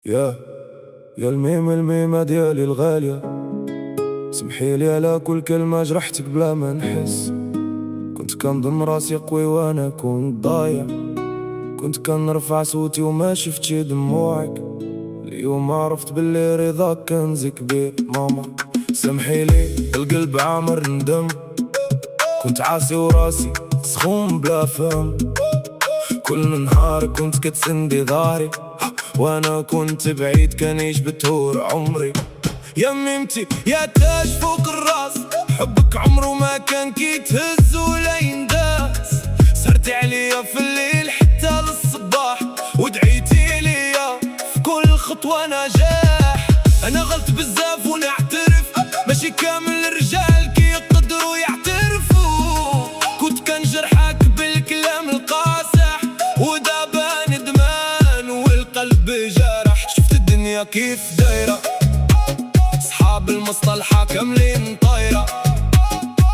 يا يا الميمة ديالي الغالية، سمحيلي على كل كلمة جرحتك بلا ما نحس. كنت كنظن راسي قوي وانا كنت ضايع، كنت كنرفع صوتي وما شفتش دموعك. اليوم عرفت باللي رضاك كنز كبير. ماما سمحيلي، القلب عامر ندم، كنت عاسي وراسي سخون بلا فهم. كل نهار كنت كتسندي ظهري وانا كنت بعيد كان يجبد طول عمري. يا ميمتي يا تاج فوق الراس، حبك عمره ما كان كيتهز ولا ينداس. سهرتي عليا في الليل حتى للصباح، ودعيتي ليا في كل خطوة نجاح. انا غلط بزاف ونعترف، ماشي كامل الرجال كيقدروا يعترفوا. كنت كنجرحك بالكلام القاسح، ودابا ندمان والقلب جارح. شفت الدنيا كيف دايرة، صحاب المصطلحة كاملين طايرة،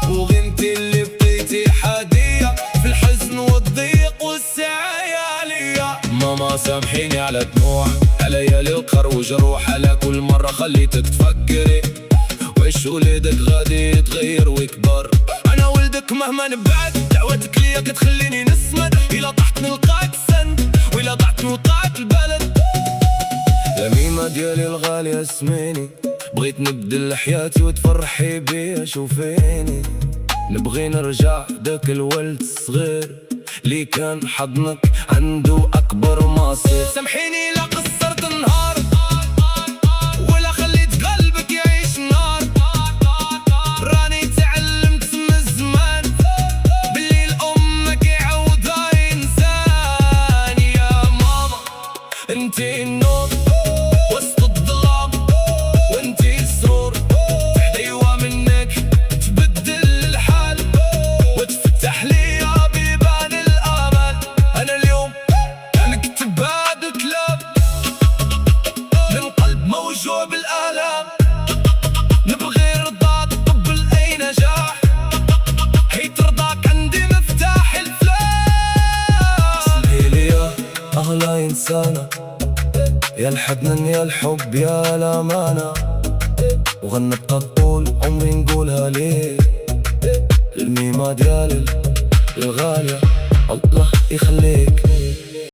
وغنتي اللي بقيتي حادية في الحزن والضيق والسعاية عليا. ماما سامحيني على دموع، على ليالي القهر وجروح، على كل مرة خليتك تفكري وإيش ولدك غادي يتغير ويكبر. أنا ولدك مهما نبعد، دعوتك ليا كتخليني نسمد. إلا طحت نلقاك سند، وإلا ضعت نلقاك البلد. يا ميمة ديالي الغالية اسميني، بغيت نبدل حياتي وتفرحي بيا. شوفيني نبغي نرجع داك الولد الصغير اللي كان حضنك عنده أكبر مصير. سامحيني لا قصرت النهار، ولا خليت قلبك يعيش نار. راني تعلمت من الزمان باللي الأم كيعوضها إنسان. يا ماما انتي النور وسط الظلام، وانتي السرور حديوة منك تبدل الحال وتفتح لي بيبان الآمال. أنا اليوم نكتب هاد الكلام من قلب موجوع بالآلام. نبغي رضاك قبل أي نجاح، حيت رضاك عندي مفتاح الفلاح. سمحيلي يا أغلى إنسانة، يا الحنان يا الحب يا الأمانة، وغنبقى طول عمري نقولها ليك. الميمة ديالي الغالية الله يخليك.